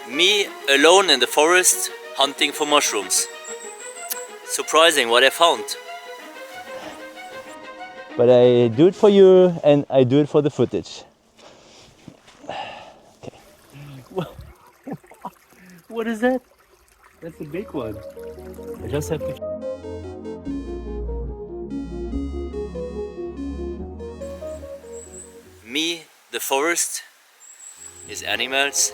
Me alone in the forest hunting for mushrooms. Surprising what I found. But I do it for you and I do it for the footage. Okay. What is that? That's a big one. I just have to... Me, the forest, his animals.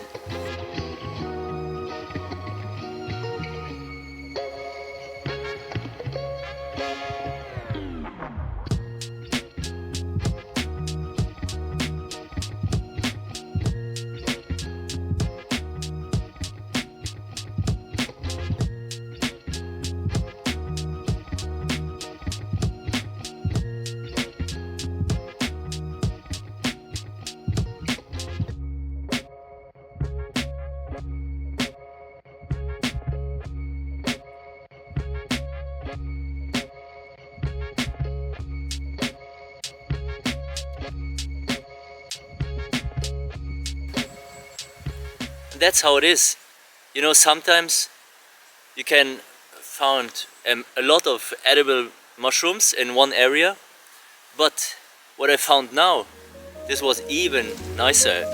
That's how it is. You know, sometimes you can find a lot of edible mushrooms in one area, but what I found now, this was even nicer.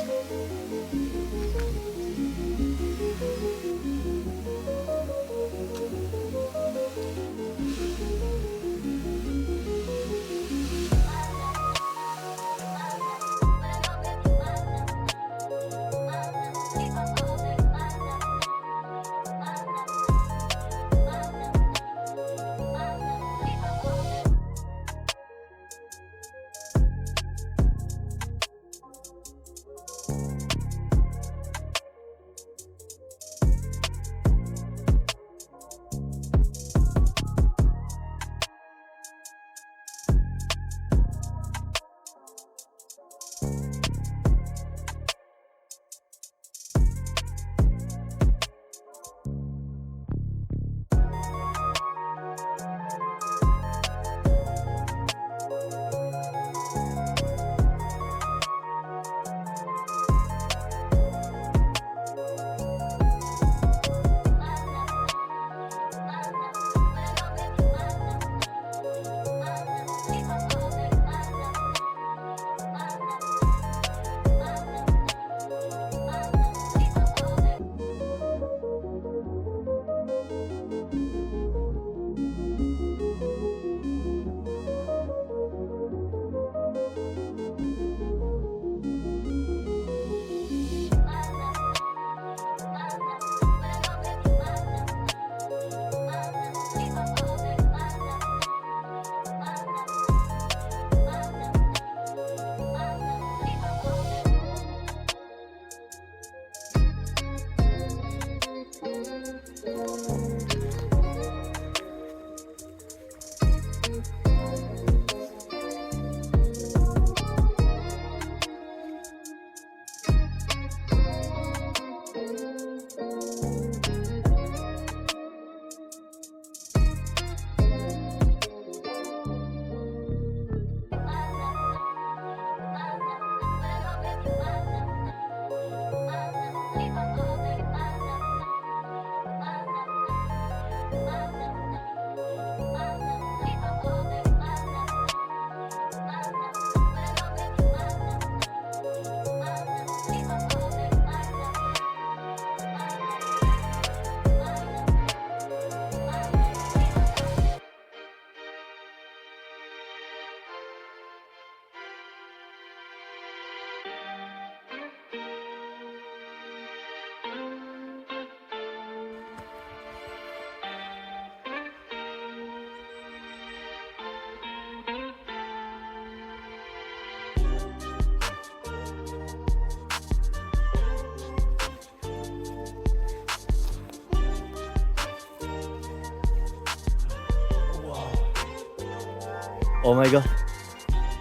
Oh my god,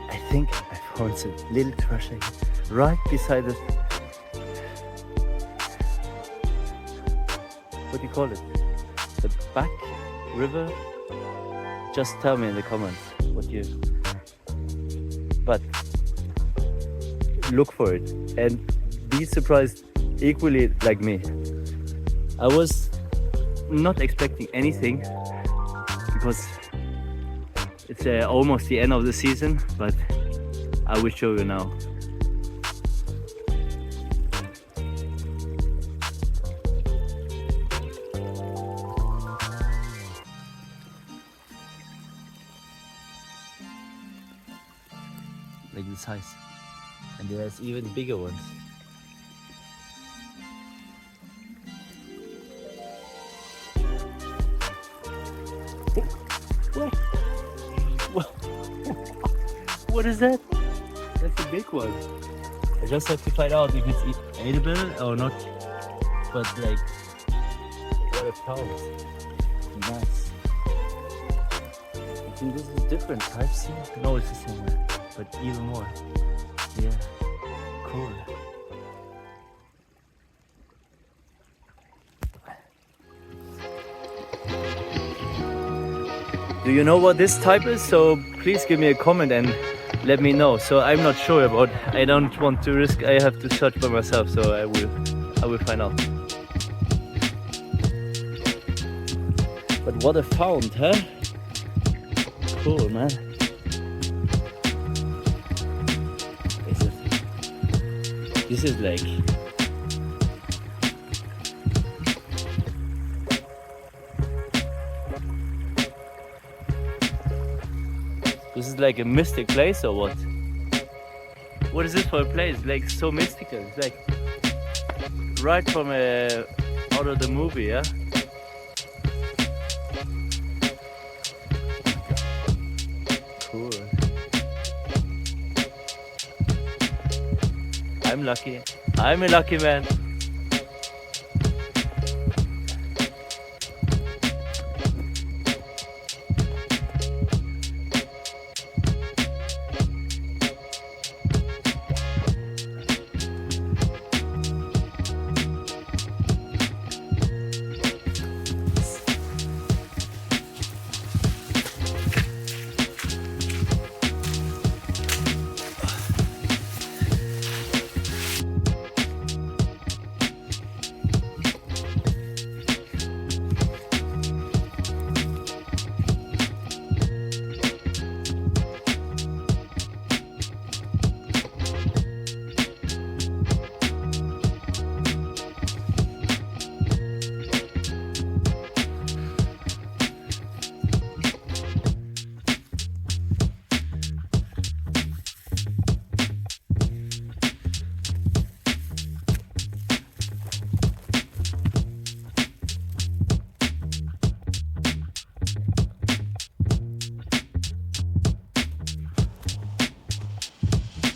I think I found some little treasure right beside the... What do you call it? The back river? Just tell me in the comments what you... But look for it and be surprised equally like me. I was not expecting anything because it's almost the end of the season, but I will show you now. Like this size, and there's even bigger ones. What is that? That's a big one. I just have to find out if it's edible or not. But like, what a pound. Nice. I think this is different types here. No, it's the same one, but even more. Yeah, cool. Do you know what this type is? So please give me a comment and let me know. So I'm not sure about. I don't want to risk. I have to search by myself. So I will find out. But what a found, huh? Cool, man. This is like. This is like a mystic place or what? What is this for a place? Like so mystical. It's like right from out of the movie, yeah? Cool. I'm lucky. I'm a lucky man.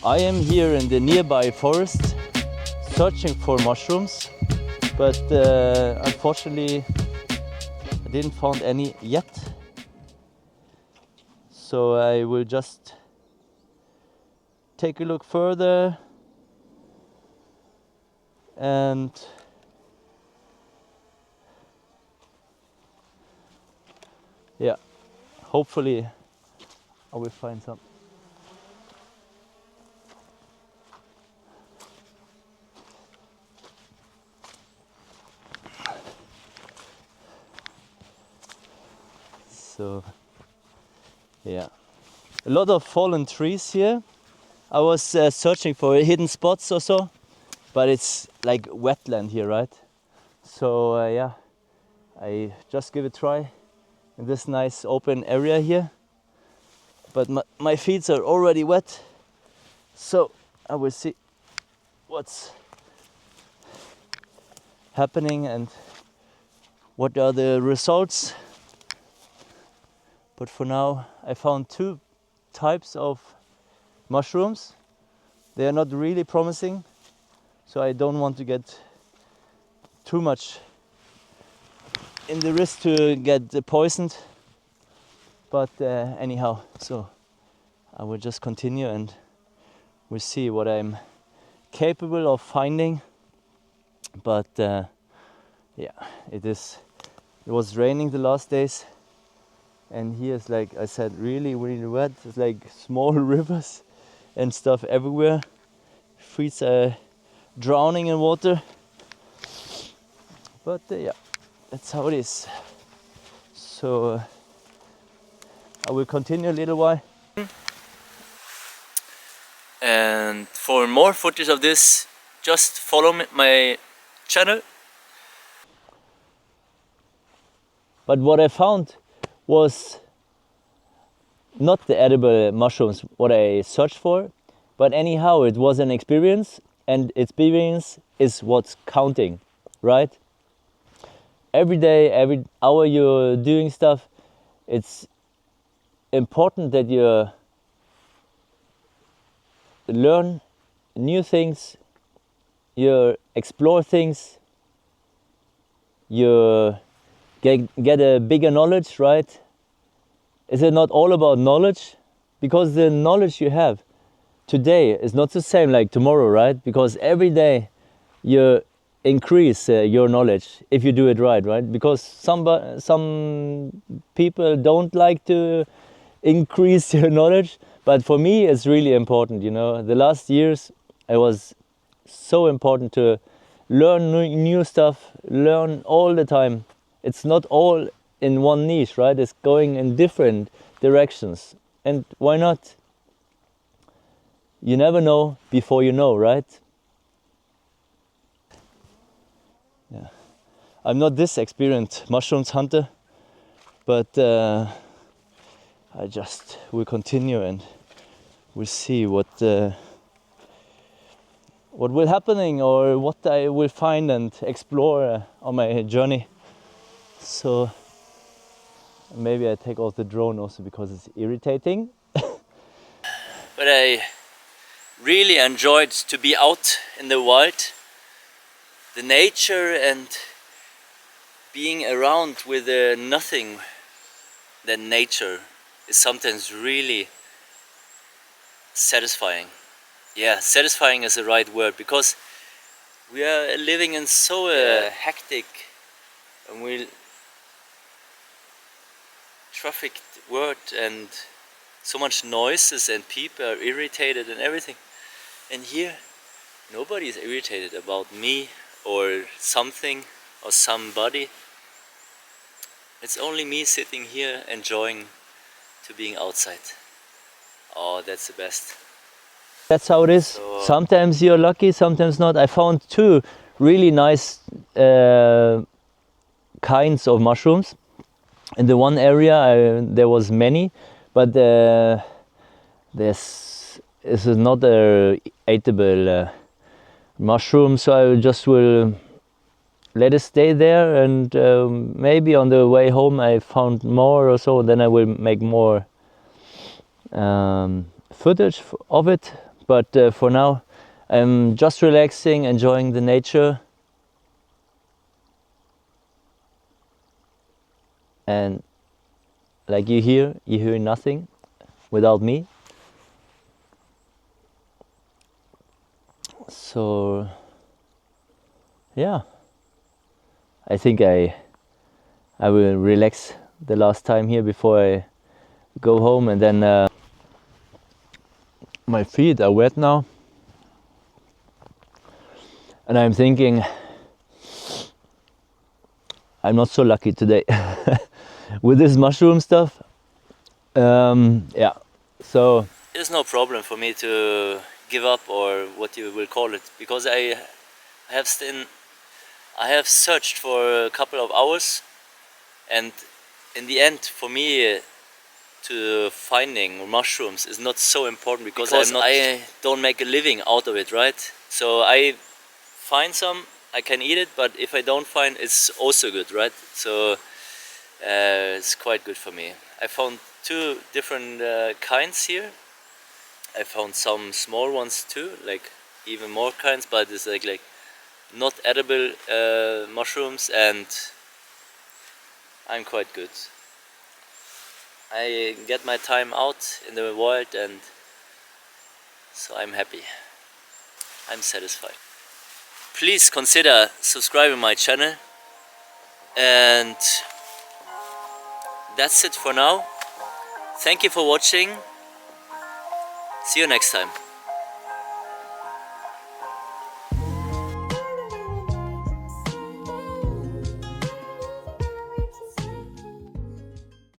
I am here in the nearby forest searching for mushrooms, but unfortunately I didn't find any yet. So I will just take a look further and yeah, hopefully I will find some. So yeah, a lot of fallen trees here. I was searching for hidden spots or so, but it's like wetland here, right? So yeah, I just give it a try in this nice open area here. But my feet are already wet, so I will see what's happening and what are the results. But for now, I found two types of mushrooms. They are not really promising, so I don't want to get too much in the risk to get poisoned. But anyhow, so I will just continue and we'll see what I'm capable of finding. But yeah, it was raining the last days. And here's, like I said, really, really wet. It's like small rivers and stuff everywhere. Feet are drowning in water. But yeah, that's how it is. So I will continue a little while. And for more footage of this, just follow my channel. But what I found was not the edible mushrooms what I searched for, but anyhow it was an experience, and experience is what's counting, right? Every day, every hour you're doing stuff, it's important that you learn new things, you explore things, you get a bigger knowledge, right? Is it not all about knowledge? Because the knowledge you have today is not the same like tomorrow, right? Because every day you increase your knowledge if you do it right? Because some people don't like to increase your knowledge, but for me it's really important, you know. The last years it was so important to learn new stuff, learn all the time. It's not all in one niche, right? It's going in different directions. And why not? You never know before you know, right? Yeah. I'm not this experienced mushrooms hunter, but I just will continue and we'll see what will happening or what I will find and explore on my journey. So maybe I take off the drone also because it's irritating. But I really enjoyed to be out in the wild, the nature, and being around with nothing than nature is sometimes really satisfying. Yeah, satisfying is the right word, because we are living in so hectic and trafficked world, and so much noises, and people are irritated and everything. And here, nobody is irritated about me or something or somebody. It's only me sitting here enjoying to being outside. Oh, that's the best. That's how it is. So, Sometimes you're lucky, sometimes not. I found two really nice kinds of mushrooms. In the one area there was many, but this is not a eatable mushroom, so I just will let it stay there, and maybe on the way home I found more or so, then I will make more footage of it. But for now I'm just relaxing, enjoying the nature, and like you hear nothing without me. So yeah, I think I will relax the last time here before I go home, and then my feet are wet now, and I'm thinking I'm not so lucky today with this mushroom stuff. Yeah, so there's no problem for me to give up, or what you will call it, because I have searched for a couple of hours, and in the end, for me, to finding mushrooms is not so important, because I don't make a living out of it, right? So I find some, I can eat it, but if I don't find, it's also good, right? So it's quite good for me. I found two different kinds here. I found some small ones too, like even more kinds, but it's like not edible mushrooms, and I'm quite good. I get my time out in the wild, and so I'm happy. I'm satisfied. Please consider subscribing my channel, and that's it for now. Thank you for watching. See you next time.